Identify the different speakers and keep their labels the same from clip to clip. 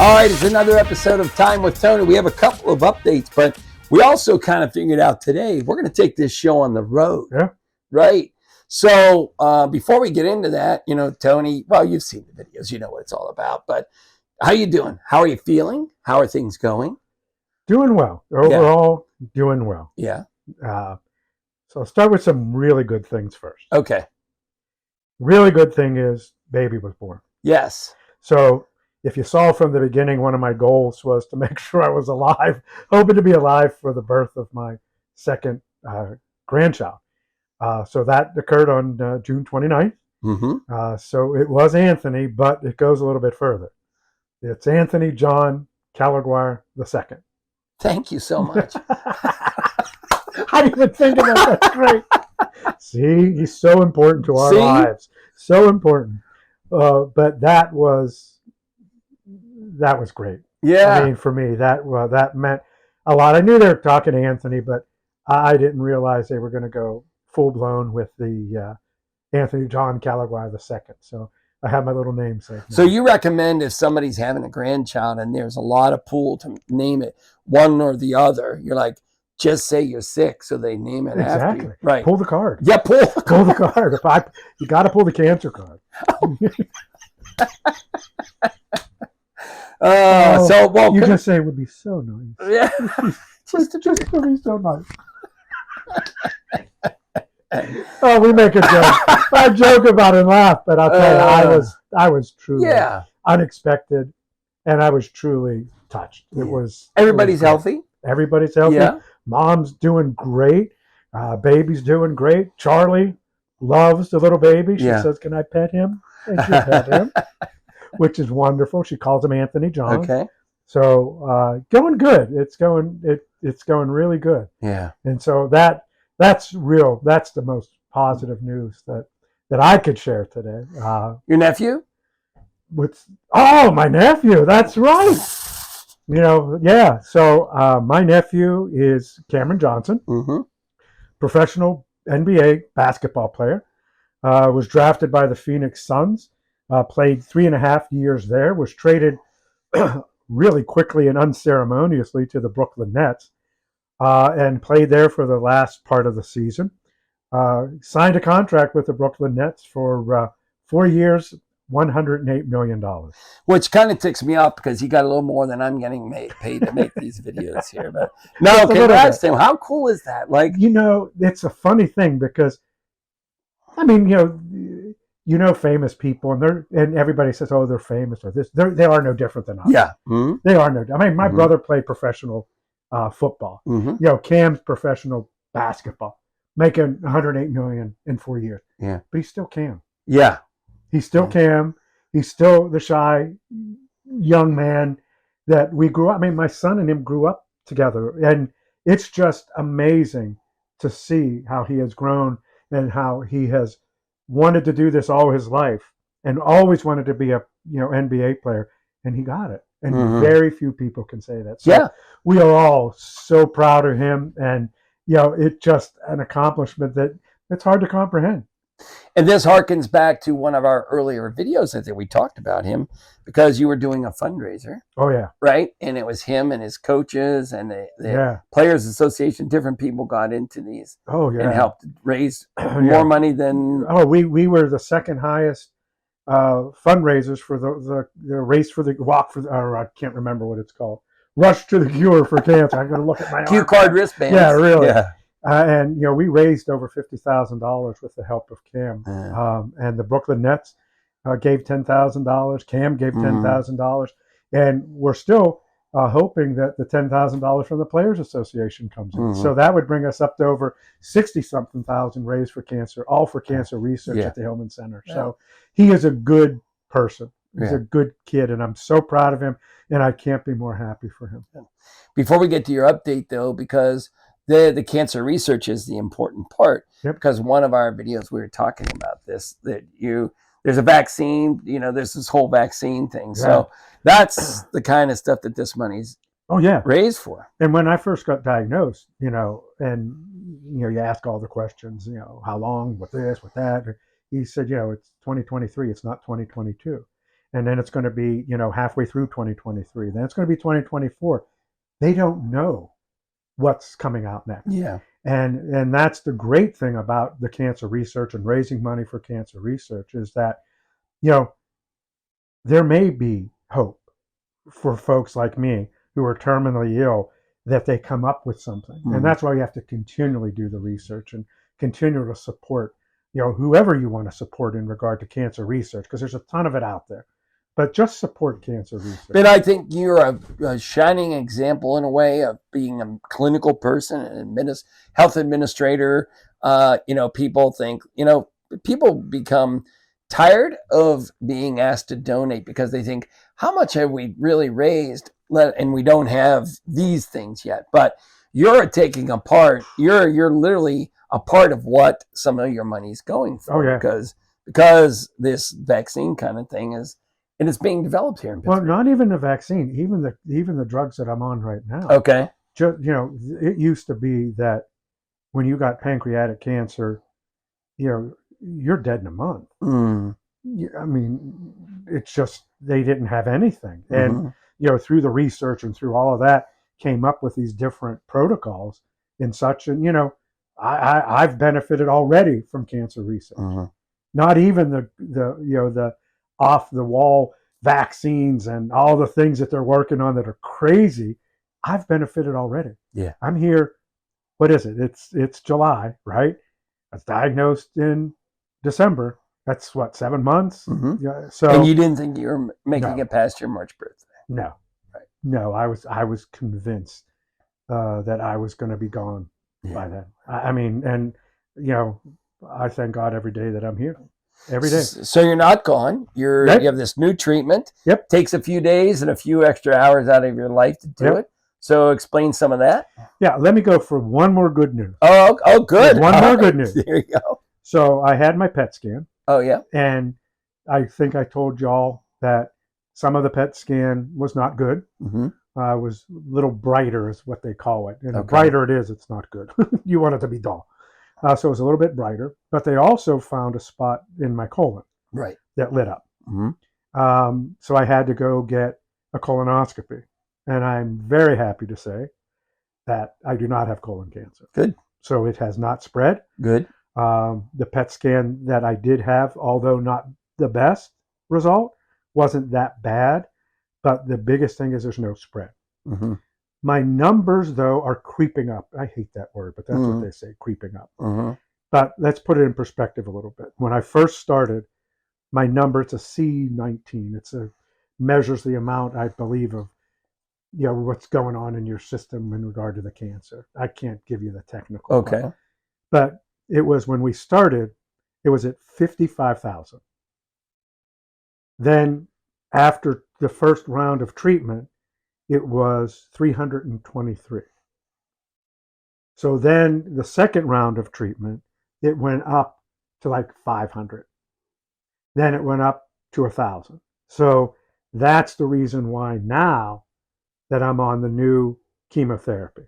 Speaker 1: All right, it's another episode of Time with Tony. We have a couple of updates, but we also kind of figured out today we're going to take this show on the road.
Speaker 2: Yeah.
Speaker 1: Right. So before we get into that, Tony, well, you've seen the videos, you know what it's all about. But how you doing? How are you feeling? How are things going?
Speaker 2: Doing well. Overall, doing well.
Speaker 1: Yeah.
Speaker 2: So I'll start with some really good things first.
Speaker 1: Okay.
Speaker 2: Really good thing is baby was born.
Speaker 1: Yes.
Speaker 2: So if you saw from the beginning, one of my goals was to make sure I was alive, hoping to be alive for the birth of my second grandchild. So that occurred on June 29th.
Speaker 1: Mm-hmm.
Speaker 2: So it was Anthony, but it goes a little bit further. It's Anthony John Calaguar II.
Speaker 1: Thank you so much.
Speaker 2: I didn't even think about that. That's great. See, he's so important to our lives. So important. But that was great.
Speaker 1: Yeah.
Speaker 2: I mean, for me, that meant a lot. I knew they were talking to Anthony, but I didn't realize they were going to go full blown with the Anthony John Calaguar II. So I have my little namesake.
Speaker 1: So you recommend if somebody's having a grandchild and there's a lot of pool to name it one or the other, you're like, just say you're sick, so they name it after you. Right.
Speaker 2: Pull the card.
Speaker 1: Yeah, pull
Speaker 2: the card. You got to pull the cancer card. You just say it would be so nice.
Speaker 1: Yeah.
Speaker 2: just to be so nice. Oh, we make a joke. I joke about it and laugh, but I'll tell you, I was truly unexpected, and I was truly touched. It was
Speaker 1: everybody's healthy.
Speaker 2: Everybody's healthy.
Speaker 1: Yeah.
Speaker 2: Mom's doing great. Baby's doing great. Charlie loves the little baby. She says, "Can I pet him?" And she pet him, which is wonderful. She calls him Anthony John.
Speaker 1: Okay.
Speaker 2: So going good. It's going really good.
Speaker 1: Yeah.
Speaker 2: And so that's real. That's the most positive news that I could share today.
Speaker 1: Your nephew?
Speaker 2: My nephew. That's right. So my nephew is Cameron Johnson, professional NBA basketball player. Was drafted by the Phoenix Suns, played 3.5 years there, was traded really quickly and unceremoniously to the Brooklyn Nets, and played there for the last part of the season. Signed a contract with the Brooklyn Nets for 4 years, $108 million.
Speaker 1: Which kind of ticks me off because he got a little more than I'm getting paid to make these videos here. But no, congrats to him. How cool is that? Like,
Speaker 2: it's a funny thing because, I mean, famous people, and everybody says, "Oh, they're famous," or this. They are no different than us.
Speaker 1: Yeah, mm-hmm.
Speaker 2: They are no. I mean, my brother played professional football.
Speaker 1: Mm-hmm.
Speaker 2: Cam's professional basketball, making $108 million in 4 years.
Speaker 1: Yeah,
Speaker 2: but he's still Cam.
Speaker 1: Yeah.
Speaker 2: He's still Cam. He's still the shy young man that we grew up. I mean, my son and him grew up together. And it's just amazing to see how he has grown and how he has wanted to do this all his life and always wanted to be a NBA player. And he got it. And very few people can say that. So we are all so proud of him. And, it's just an accomplishment that it's hard to comprehend.
Speaker 1: And this harkens back to one of our earlier videos that we talked about him because you were doing a fundraiser.
Speaker 2: Oh, yeah.
Speaker 1: Right? And it was him and his coaches and the Players Association. Different people got into these and helped raise more money than...
Speaker 2: Oh, we were the second highest fundraisers for the race for the walk for... Or I can't remember what it's called. Rush to the Cure for Cancer. I'm going to look at my
Speaker 1: Cue card wristbands.
Speaker 2: Yeah, really.
Speaker 1: Yeah.
Speaker 2: And we raised over $50,000 with the help of Cam. And the Brooklyn Nets gave $10,000. Cam gave $10,000, and we're still hoping that the $10,000 from the Players Association comes in. So that would bring us up to over 60-something thousand raised for cancer, all for cancer research at the Hillman Center. Yeah. So he is a good person. He's a good kid, and I'm so proud of him, and I can't be more happy for him.
Speaker 1: Before we get to your update, though, because the cancer research is the important part, because one of our videos we were talking about this, that there's a vaccine, there's this whole vaccine thing. So that's the kind of stuff that this money's raised for.
Speaker 2: And when I first got diagnosed, and you ask all the questions, how long, with this, with that, he said, it's 2023, it's not 2022. and then it's going to be, halfway through 2023. Then it's going to be 2024. They don't know what's coming out next.
Speaker 1: Yeah.
Speaker 2: And that's the great thing about the cancer research and raising money for cancer research is that, there may be hope for folks like me who are terminally ill that they come up with something.
Speaker 1: Mm.
Speaker 2: And that's why you have to continually do the research and continue to support, whoever you want to support in regard to cancer research, because there's a ton of it out there. But just support cancer research.
Speaker 1: But I think you're a shining example in a way of being a clinical person, an health administrator. People think, people become tired of being asked to donate because they think, how much have we really raised? And we don't have these things yet. But you're taking a part. You're literally a part of what some of your money is going for.
Speaker 2: Oh, yeah.
Speaker 1: Because this vaccine kind of thing is. And it's being developed here in Pittsburgh.
Speaker 2: Well, not even the vaccine, even the drugs that I'm on right now.
Speaker 1: Okay.
Speaker 2: It used to be that when you got pancreatic cancer, you're dead in a month.
Speaker 1: Mm.
Speaker 2: I mean, it's just they didn't have anything. And, through the research and through all of that, came up with these different protocols and such. And, I've benefited already from cancer research.
Speaker 1: Mm-hmm.
Speaker 2: Not even the off the wall vaccines and all the things that they're working on that are crazy. I've benefited already.
Speaker 1: Yeah.
Speaker 2: I'm here. What is it? It's July, right? I was diagnosed in December. That's what, 7 months?
Speaker 1: Mm-hmm.
Speaker 2: Yeah. So,
Speaker 1: and you didn't think you were making it past your March birthday?
Speaker 2: No.
Speaker 1: Right.
Speaker 2: No, I was convinced that I was going to be gone by then. I mean, and I thank God every day that I'm here. Every day.
Speaker 1: So you're not gone. You have this new treatment.
Speaker 2: Yep.
Speaker 1: Takes a few days and a few extra hours out of your life to do it. So explain some of that.
Speaker 2: Yeah, let me go for one more good news.
Speaker 1: Oh, good.
Speaker 2: One more good news.
Speaker 1: There you go.
Speaker 2: So I had my PET scan.
Speaker 1: Oh, yeah.
Speaker 2: And I think I told y'all that some of the PET scan was not good.
Speaker 1: Mm-hmm.
Speaker 2: Was a little brighter is what they call it. And the brighter it is, it's not good. You want it to be dull. So it was a little bit brighter, but they also found a spot in my colon that lit up.
Speaker 1: Mm-hmm.
Speaker 2: So I had to go get a colonoscopy. And I'm very happy to say that I do not have colon cancer.
Speaker 1: Good.
Speaker 2: So it has not spread.
Speaker 1: Good.
Speaker 2: The PET scan that I did have, although not the best result, wasn't that bad. But the biggest thing is there's no spread.
Speaker 1: Mm-hmm.
Speaker 2: My numbers, though, are creeping up. I hate that word, but that's what they say, creeping up.
Speaker 1: Mm-hmm.
Speaker 2: But let's put it in perspective a little bit. When I first started, my number, it's a C19. Measures the amount, I believe, of what's going on in your system in regard to the cancer. I can't give you the technical.
Speaker 1: Okay.
Speaker 2: But it was when we started, it was at 55,000. Then after the first round of treatment, it was 323. So then the second round of treatment, it went up to like 500. Then it went up to 1,000. So that's the reason why now that I'm on the new chemotherapy.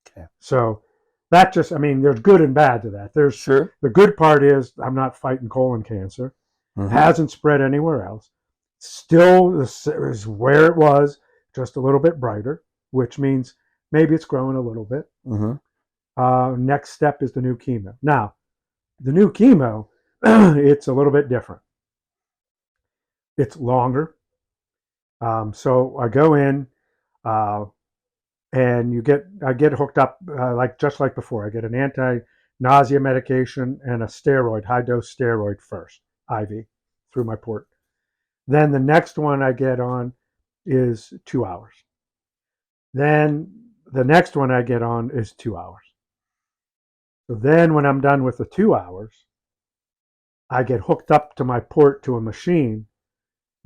Speaker 1: Okay.
Speaker 2: So that just, there's good and bad to that. There's
Speaker 1: sure.
Speaker 2: The good part is I'm not fighting colon cancer. Mm-hmm. Hasn't spread anywhere else. Still is where it was, just a little bit brighter, which means maybe it's growing a little bit.
Speaker 1: Mm-hmm.
Speaker 2: Next step is the new chemo. Now, the new chemo, it's a little bit different. It's longer. So I go in, and I get hooked up just like before. I get an anti-nausea medication and a steroid, high-dose steroid first, IV, through my port. Then the next one I get on is 2 hours. Then the next one I get on is 2 hours. So then when I'm done with the 2 hours, I get hooked up to my port to a machine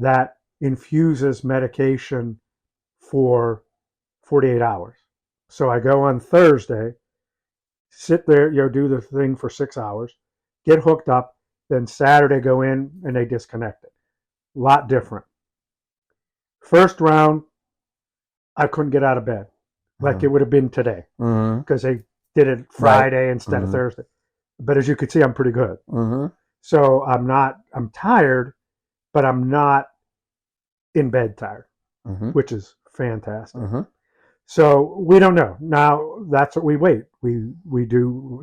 Speaker 2: that infuses medication for 48 hours. So I go on Thursday, sit there, do the thing for 6 hours, get hooked up, then Saturday go in and they disconnect it. A lot different. First round, I couldn't get out of bed like it would have been today because they did it Friday instead of Thursday. But as you can see, I'm pretty good. So I'm tired, but I'm not in bed tired,
Speaker 1: Mm-hmm.
Speaker 2: which is fantastic.
Speaker 1: Mm-hmm.
Speaker 2: So we don't know. Now that's what we wait. We do,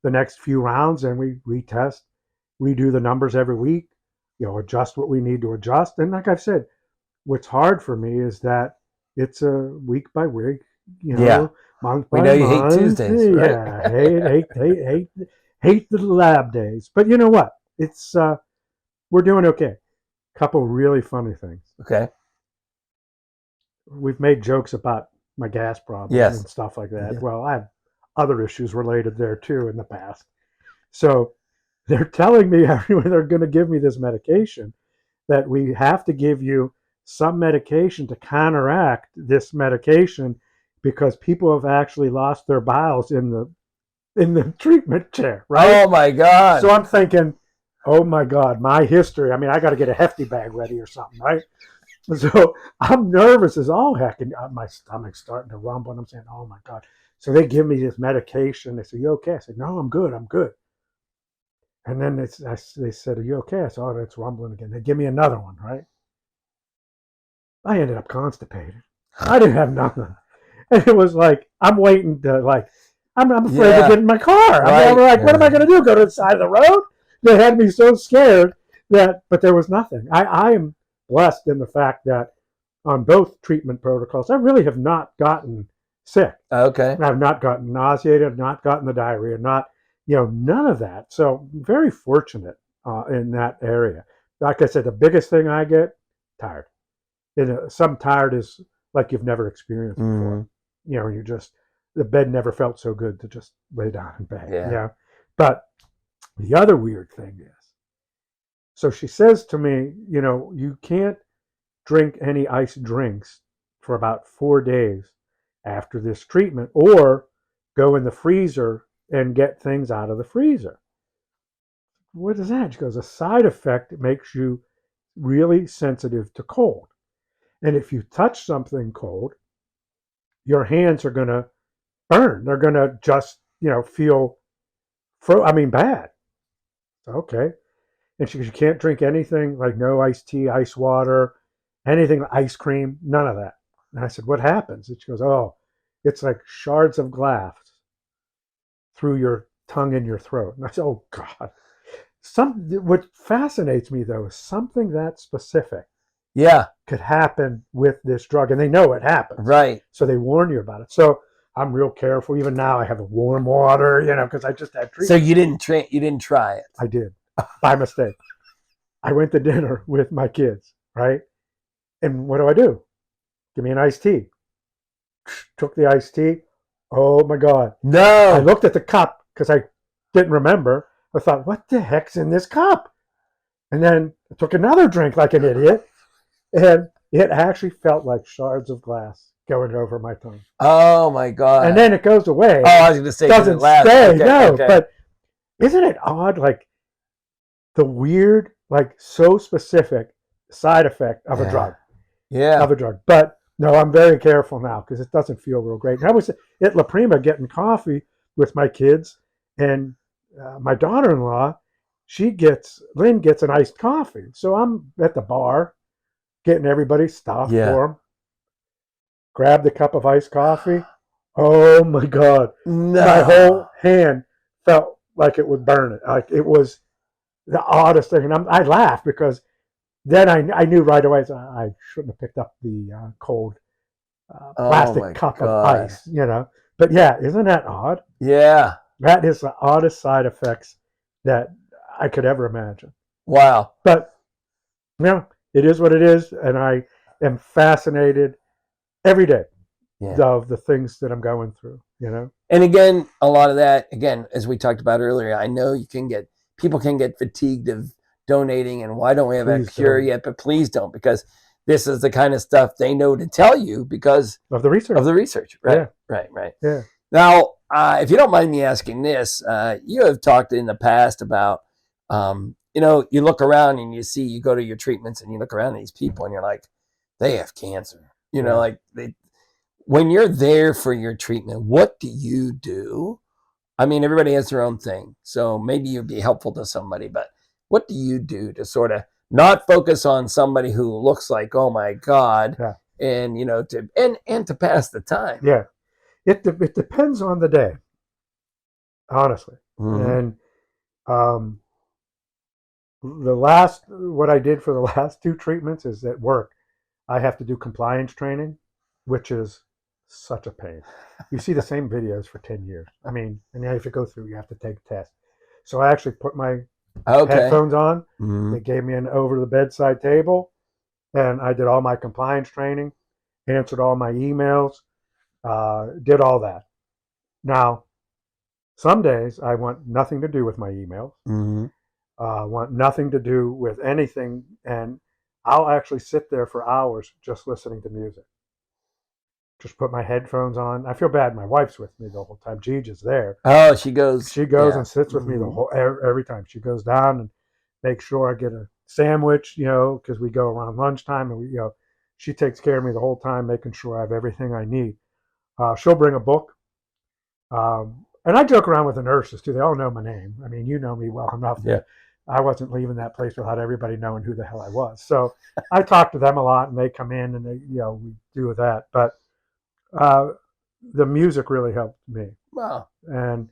Speaker 2: the next few rounds, and we retest, redo the numbers every week, adjust what we need to adjust. And like I've said, what's hard for me is that it's a week by week,
Speaker 1: Yeah.
Speaker 2: month
Speaker 1: We
Speaker 2: by
Speaker 1: know you hate
Speaker 2: month.
Speaker 1: Tuesdays, right?
Speaker 2: Yeah, hate the lab days. But you know what? It's we're doing okay. Couple really funny things.
Speaker 1: Okay.
Speaker 2: We've made jokes about my gas problems
Speaker 1: Yes.
Speaker 2: and stuff like that.
Speaker 1: Yeah.
Speaker 2: Well, I have other issues related there too in the past. So they're telling me they're going to give me this medication, that we have to give you some medication to counteract this medication, because people have actually lost their bowels in the treatment chair, right?
Speaker 1: Oh my God.
Speaker 2: So I'm thinking, oh my God, my history. I mean, I got to get a hefty bag ready or something, right? So I'm nervous as all heck, and my stomach's starting to rumble, and I'm saying, oh my God. So they give me this medication. They say, you okay? I said, no, I'm good. I'm good. And then they said, are you okay? I said, oh, it's rumbling again. They give me another one, right? I ended up constipated. I didn't have nothing. And it was like, I'm waiting to, I'm afraid to get in my car.
Speaker 1: Right.
Speaker 2: I'm like, what am I going to do? Go to the side of the road? They had me so scared but there was nothing. I am blessed in the fact that on both treatment protocols, I really have not gotten sick.
Speaker 1: Okay.
Speaker 2: I've not gotten nauseated. I've not gotten the diarrhea. None of that. So very fortunate in that area. Like I said, the biggest thing I get, tired. Some tired is like you've never experienced before. You just, the bed never felt so good to just lay down in bed.
Speaker 1: Yeah.
Speaker 2: But the other weird thing is, so she says to me, you can't drink any iced drinks for about 4 days after this treatment, or go in the freezer and get things out of the freezer. What is that? She goes, a side effect makes you really sensitive to cold. And if you touch something cold, your hands are going to burn. They're going to just, feel bad. Okay. And she goes, you can't drink anything, like no iced tea, ice water, anything, ice cream, none of that. And I said, what happens? And she goes, oh, it's like shards of glass through your tongue and your throat. And I said, oh God. What fascinates me though is something that specific could happen with this drug, and they know it happens.
Speaker 1: Right.
Speaker 2: So they warn you about it. So I'm real careful. Even now I have a warm water, because I just had treatment.
Speaker 1: So you didn't try it?
Speaker 2: I did. By mistake. I went to dinner with my kids, right? And what do? Give me an iced tea. Took the iced tea. Oh my God.
Speaker 1: No.
Speaker 2: I looked at the cup because I didn't remember. I thought, what the heck's in this cup? And then I took another drink like an idiot, and it actually felt like shards of glass going over my tongue.
Speaker 1: Oh my God.
Speaker 2: And then it goes away.
Speaker 1: Oh, I was going to say,
Speaker 2: doesn't stay. No, but isn't it odd, like the weird, like so specific side effect of a drug?
Speaker 1: Yeah.
Speaker 2: Of a drug. But no, I'm very careful now because it doesn't feel real great. And I was at La Prima getting coffee with my kids, and my daughter-in-law, Lynn gets an iced coffee. So I'm at the bar getting everybody's stuff for them. Grab the cup of iced coffee. Oh my God.
Speaker 1: No.
Speaker 2: My whole hand felt like it was burning. Like it was the oddest thing. And I laughed because then I knew right away I shouldn't have picked up the cold plastic cup of ice, But yeah, isn't that odd?
Speaker 1: Yeah.
Speaker 2: That is the oddest side effects that I could ever imagine.
Speaker 1: Wow.
Speaker 2: But, it is what it is. And I am fascinated every day of the things that I'm going through,
Speaker 1: And again, a lot of that, as we talked about earlier, I know people can get fatigued of donating and why don't we have a cure yet? But please don't, because this is the kind of stuff they know to tell you because
Speaker 2: of the research.
Speaker 1: Right.
Speaker 2: Yeah.
Speaker 1: Right.
Speaker 2: Yeah.
Speaker 1: Now, if you don't mind me asking this, you have talked in the past about, you look around and you go to your treatments and you look around at these people and you're like, they have cancer. When you're there for your treatment, what do you do? I mean, everybody has their own thing. So maybe you'd be helpful to somebody, but what do you do to sort of not focus on somebody who looks like, oh my God,
Speaker 2: Yeah.
Speaker 1: and to pass the time.
Speaker 2: Yeah. It depends on the day, honestly.
Speaker 1: Mm-hmm.
Speaker 2: And um, what I did for the last two treatments is at work. I have to do compliance training, which is such a pain. You see the same videos for 10 years. I mean, and then if you go through, you have to take a test. So I actually put my headphones on.
Speaker 1: Mm-hmm.
Speaker 2: They gave me an over the bedside table, and I did all my compliance training, answered all my emails, did all that. Now, some days I want nothing to do with my emails.
Speaker 1: Mm-hmm.
Speaker 2: Want nothing to do with anything, and I'll actually sit there for hours just listening to music. Just put my headphones on. I feel bad. My wife's with me the whole time. Gigi's there.
Speaker 1: Oh, she goes.
Speaker 2: She goes
Speaker 1: Yeah.
Speaker 2: and sits with me the whole every time. She goes down and makes sure I get a sandwich, because we go around lunchtime, and she takes care of me the whole time, making sure I have everything I need. She'll bring a book. And I joke around with the nurses too. They all know my name. I mean, you know me well enough that I wasn't leaving that place without everybody knowing who the hell I was. So I talk to them a lot, and they come in and we do that. But the music really helped me.
Speaker 1: Wow.
Speaker 2: And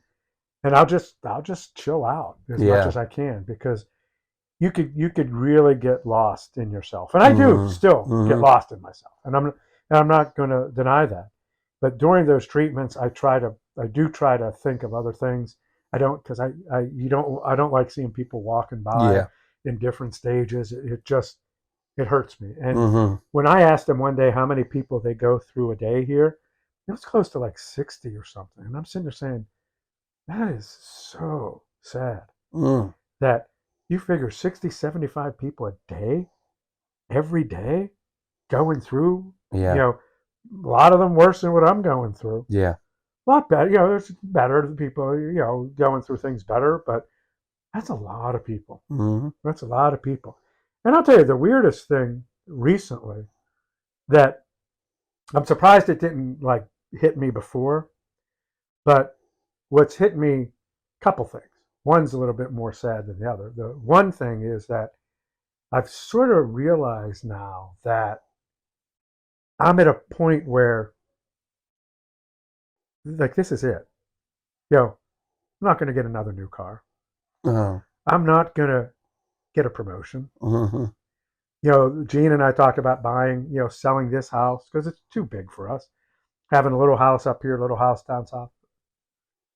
Speaker 2: I'll just chill out as much as I can, because you could really get lost in yourself, and I do still get lost in myself, and I'm not going to deny that. But during those treatments, I do try to think of other things. I don't, because I don't like seeing people walking by in different stages. It hurts me. And when I asked them one day how many people they go through a day here, it was close to like 60 or something. And I'm sitting there saying, that is so sad that you figure 60, 75 people a day, every day, going through, a lot of them worse than what I'm going through.
Speaker 1: Yeah.
Speaker 2: A lot better. There's better people, going through things better, but that's a lot of people. That's a lot of people. And I'll tell you the weirdest thing recently that I'm surprised it didn't like hit me before, but what's hit me, a couple things. One's a little bit more sad than the other. The one thing is that I've sort of realized now that I'm at a point where, like, this is it. I'm not going to get another new car.
Speaker 1: Oh.
Speaker 2: I'm not going to get a promotion. Gene and I talked about buying, selling this house because it's too big for us. Having a little house up here, a little house down south.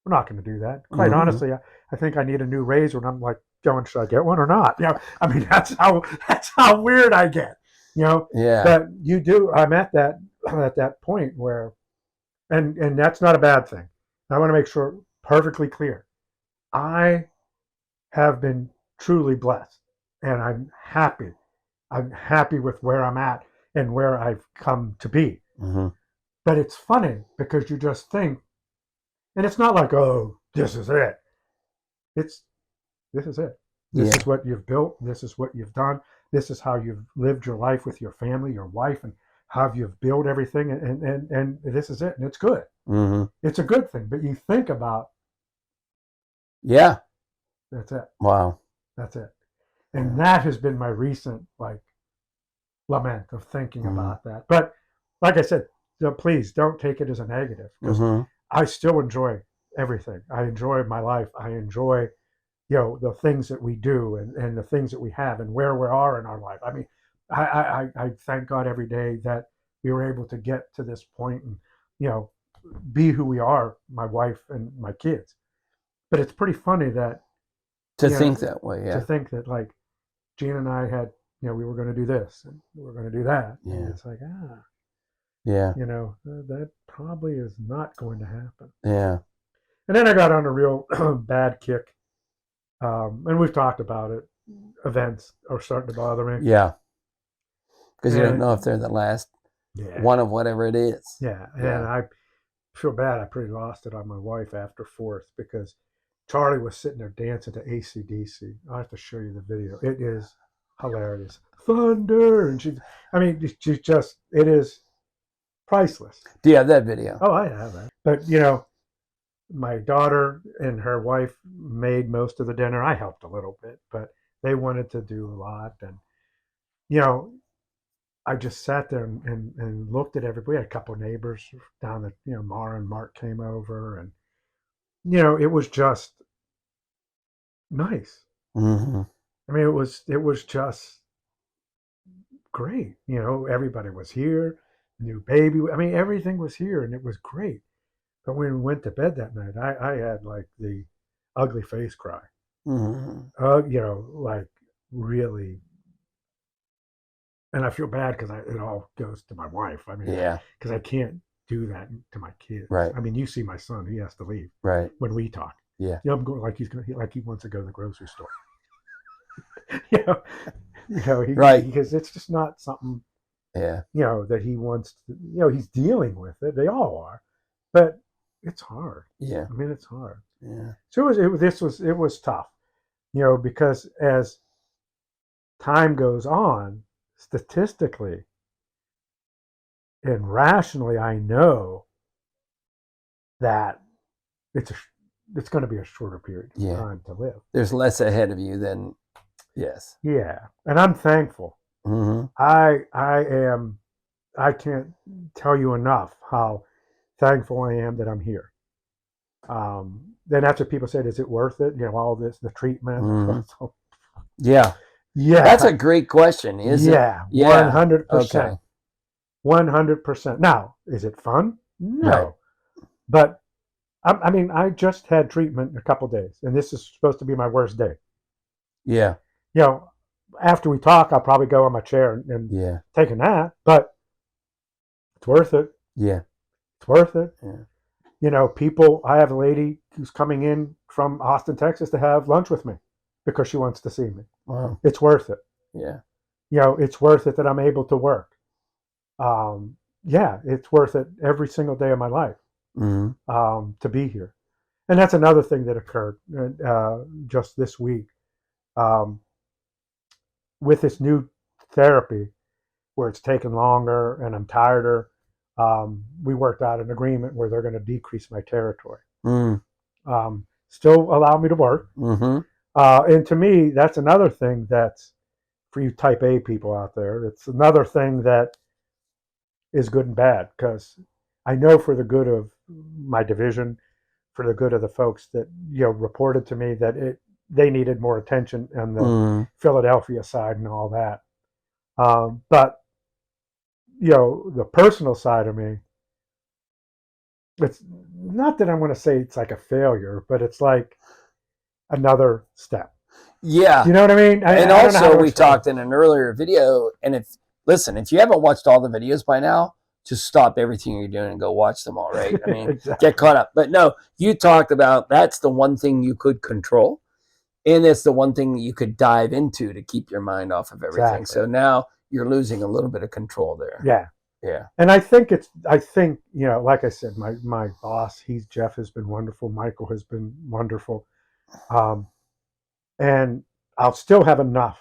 Speaker 2: We're not going to do that. Quite honestly, I think I need a new razor, and I'm like, going, should I get one or not? I mean, that's how weird I get. But you do. I'm at that point where, and that's not a bad thing. I want to make sure perfectly clear. I have been truly blessed, and I'm happy. I'm happy with where I'm at and where I've come to be. But it's funny because you just think, and it's not like, oh, this is it. This is it. This is what you've built. This is what you've done. This is how you've lived your life with your family, your wife, and how you've built everything. And this is it. And it's good. It's a good thing. But you think about, that's it.
Speaker 1: Wow.
Speaker 2: That's it. And that has been my recent lament of thinking about that. But like I said, please don't take it as a negative, because I still enjoy everything. I enjoy my life. I enjoy the things that we do and the things that we have and where we are in our life. I mean, I thank God every day that we were able to get to this point and be who we are, my wife and my kids. But it's pretty funny that
Speaker 1: to think that way.
Speaker 2: To think that Gene and I had, we were going to do this and we were going to do that. And it's like, that probably is not going to happen. And then I got on a real bad kick. And we've talked about it. Events are starting to bother me.
Speaker 1: Because you don't know if they're the last one of whatever it is.
Speaker 2: And I feel bad. I pretty lost it on my wife after fourth, because Charlie was sitting there dancing to AC/DC. I'll have to show you the video. It is hilarious. Thunder. And she's just, it is priceless.
Speaker 1: Do you have that video?
Speaker 2: Oh, I have that. But, my daughter and her wife made most of the dinner. I helped a little bit, but they wanted to do a lot. And I just sat there and looked at everybody. We had a couple of neighbors down that, Mara and Mark came over, and, it was just nice.
Speaker 1: Mm-hmm.
Speaker 2: I mean, it was just great. Everybody was here, new baby. I mean, everything was here, and it was great. But when we went to bed that night, I had like the ugly face cry.
Speaker 1: Mm-hmm.
Speaker 2: Like really. And I feel bad because it all goes to my wife. I mean,
Speaker 1: Yeah.
Speaker 2: because I can't do that to my kids.
Speaker 1: Right.
Speaker 2: I mean, you see my son; he has to leave.
Speaker 1: Right.
Speaker 2: When we talk.
Speaker 1: Yeah.
Speaker 2: I'm going like he wants to go to the grocery store. you know,
Speaker 1: Right.
Speaker 2: because it's just not something.
Speaker 1: Yeah.
Speaker 2: That he wants to. He's dealing with it. They all are, but it's hard.
Speaker 1: Yeah.
Speaker 2: I mean, it's hard.
Speaker 1: Yeah.
Speaker 2: So it was tough. Because as time goes on, statistically and rationally, I know that it's going to be a shorter period of time to live.
Speaker 1: There's less ahead of you than, yes.
Speaker 2: Yeah, and I'm thankful.
Speaker 1: Mm-hmm.
Speaker 2: I can't tell you enough how thankful I am that I'm here. Then after people said, "Is it worth it?" All this, the treatment.
Speaker 1: Mm-hmm. Yeah. That's a great question, isn't it?
Speaker 2: Yeah, 100%.
Speaker 1: Okay.
Speaker 2: 100%. Now, is it fun? No.
Speaker 1: Right.
Speaker 2: But I mean, I just had treatment in a couple of days, and this is supposed to be my worst day.
Speaker 1: Yeah.
Speaker 2: After we talk, I'll probably go on my chair and take a nap, but it's worth it.
Speaker 1: Yeah.
Speaker 2: It's worth it.
Speaker 1: Yeah.
Speaker 2: I have a lady who's coming in from Austin, Texas to have lunch with me because she wants to see me.
Speaker 1: Wow.
Speaker 2: It's worth it.
Speaker 1: Yeah.
Speaker 2: It's worth it that I'm able to work. It's worth it every single day of my life.
Speaker 1: Mm-hmm.
Speaker 2: To be here. And that's another thing that occurred just this week. With this new therapy, where it's taken longer and I'm tireder, we worked out an agreement where they're going to decrease my territory. Still allow me to work.
Speaker 1: Mm-hmm.
Speaker 2: And to me, that's another thing that's, for you type A people out there, it's another thing that is good and bad, because I know for the good of my division, for the good of the folks that reported to me that they needed more attention on the Philadelphia side and all that. But the personal side of me, it's not that I'm going to say it's like a failure, but it's like another step.
Speaker 1: Yeah.
Speaker 2: You know what I mean?
Speaker 1: And also, we talked in an earlier video, and if you haven't watched all the videos by now, just stop everything you're doing and go watch them all, right? I mean,
Speaker 2: exactly.
Speaker 1: Get caught up. But no, you talked about that's the one thing you could control, and it's the one thing that you could dive into to keep your mind off of everything. Exactly. So now you're losing a little bit of control there.
Speaker 2: Yeah.
Speaker 1: Yeah.
Speaker 2: And I think like I said, my boss, Jeff has been wonderful. Michael has been wonderful. And I'll still have enough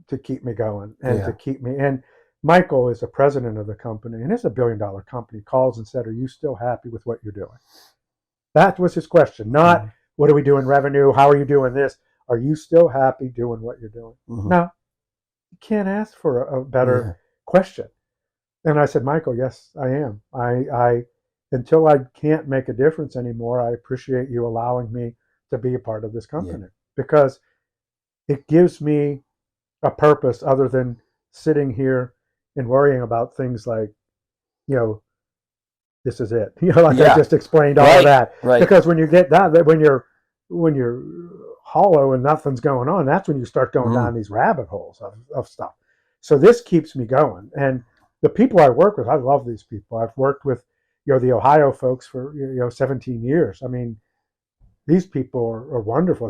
Speaker 2: to keep me going and to keep me. And Michael is the president of the company, and it's $1 billion company, calls and said, "Are you still happy with what you're doing?" That was his question. Not, what are we doing revenue? How are you doing this? Are you still happy doing what you're doing? Now, you can't ask for a better question. And I said, "Michael, yes, I am. I until I can't make a difference anymore, I appreciate you allowing me to be a part of this company, because it gives me a purpose other than sitting here and worrying about things like, this is it. I just explained all of that.
Speaker 1: Right.
Speaker 2: Because when you get down, when you're hollow and nothing's going on, that's when you start going down these rabbit holes of stuff. So this keeps me going. And the people I work with, I love these people. I've worked with, the Ohio folks for 17 years. I mean, these people are wonderful.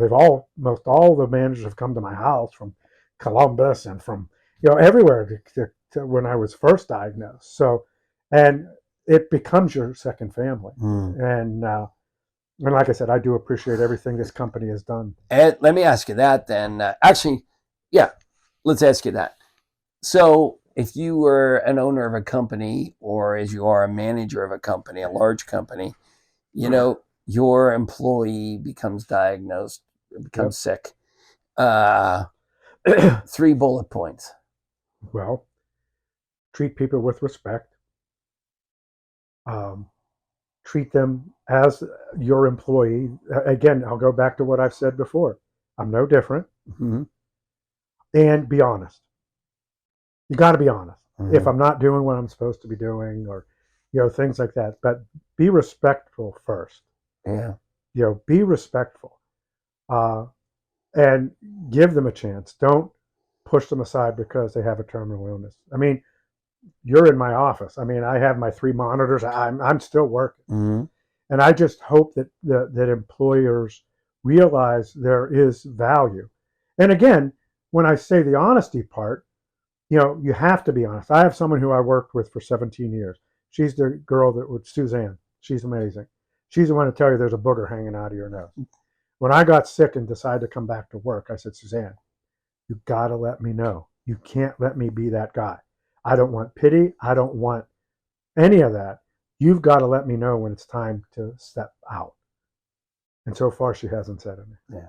Speaker 2: Most all the managers have come to my house from Columbus and from everywhere to when I was first diagnosed. So, and it becomes your second family. And like I said, I do appreciate everything this company has done.
Speaker 1: And let me ask you that then. Let's ask you that. So, if you were an owner of a company, or as you are a manager of a company, a large company, your employee becomes diagnosed, becomes sick. 3 bullet points.
Speaker 2: Well, treat people with respect. Um, Treat them as your employee. Again, I'll go back to what I've said before. I'm no different.
Speaker 1: Mm-hmm.
Speaker 2: And be honest. You got to be honest. If
Speaker 1: Mm-hmm.
Speaker 2: I'm not doing what I'm supposed to be doing, or things like that, but be respectful first.
Speaker 1: Yeah.
Speaker 2: Be respectful, uh, and give them a chance. Don't push them aside because they have a terminal illness. I mean, you're in my office. I mean, I have my 3 monitors. I'm still working.
Speaker 1: Mm-hmm.
Speaker 2: And I just hope that employers realize there is value. And again, when I say the honesty part, you have to be honest. I have someone who I worked with for 17 years. She's the girl that was Suzanne. She's amazing. She's the one to tell you there's a booger hanging out of your nose. When I got sick and decided to come back to work, I said, Suzanne, you got to let me know. You can't let me be that guy. I don't want pity. I don't want any of that. You've got to let me know when it's time to step out. And so far, she hasn't said anything.
Speaker 1: Yeah.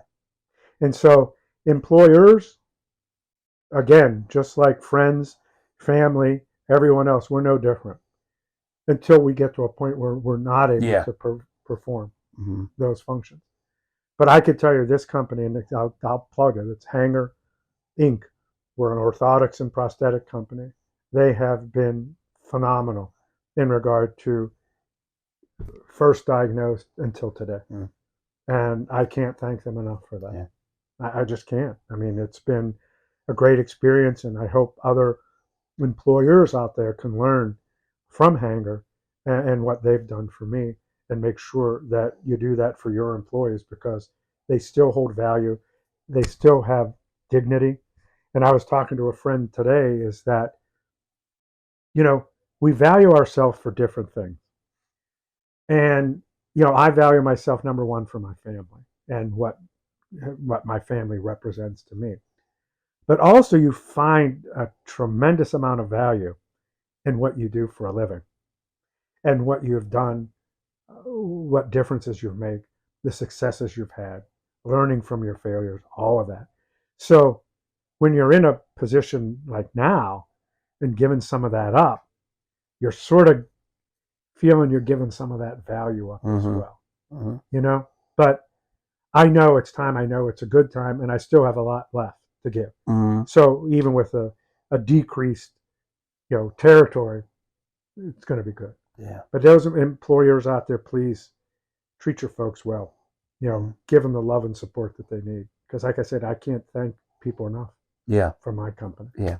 Speaker 2: And so, employers, again, just like friends, family, everyone else, we're no different until we get to a point where we're not able
Speaker 1: Yeah.
Speaker 2: to perform
Speaker 1: Mm-hmm.
Speaker 2: those functions. But I could tell you this company, and I'll plug it, it's Hanger Inc. We're an orthotics and prosthetic company. They have been phenomenal in regard to first diagnosed until today.
Speaker 1: Mm.
Speaker 2: And I can't thank them enough for that.
Speaker 1: Yeah.
Speaker 2: I just can't. I mean, it's been a great experience, and I hope other employers out there can learn from Hanger and what they've done for me, and make sure that you do that for your employees, because they still hold value. They still have dignity. And I was talking to a friend today, is that, we value ourselves for different things. And, I value myself, number one, for my family and what my family represents to me. But also, you find a tremendous amount of value in what you do for a living and what you've done, what differences you've made, the successes you've had, learning from your failures, all of that. So when you're in a position like now and giving some of that up, you're sort of feeling you're giving some of that value up as
Speaker 1: Mm-hmm.
Speaker 2: well,
Speaker 1: Mm-hmm.
Speaker 2: But I know it's time. I know it's a good time, and I still have a lot left to give.
Speaker 1: Mm-hmm.
Speaker 2: So even with a decreased, territory, it's going to be good.
Speaker 1: Yeah.
Speaker 2: But those employers out there, please treat your folks well. Give them the love and support that they need. Because, like I said, I can't thank people enough
Speaker 1: Yeah.
Speaker 2: for my company.
Speaker 1: Yeah.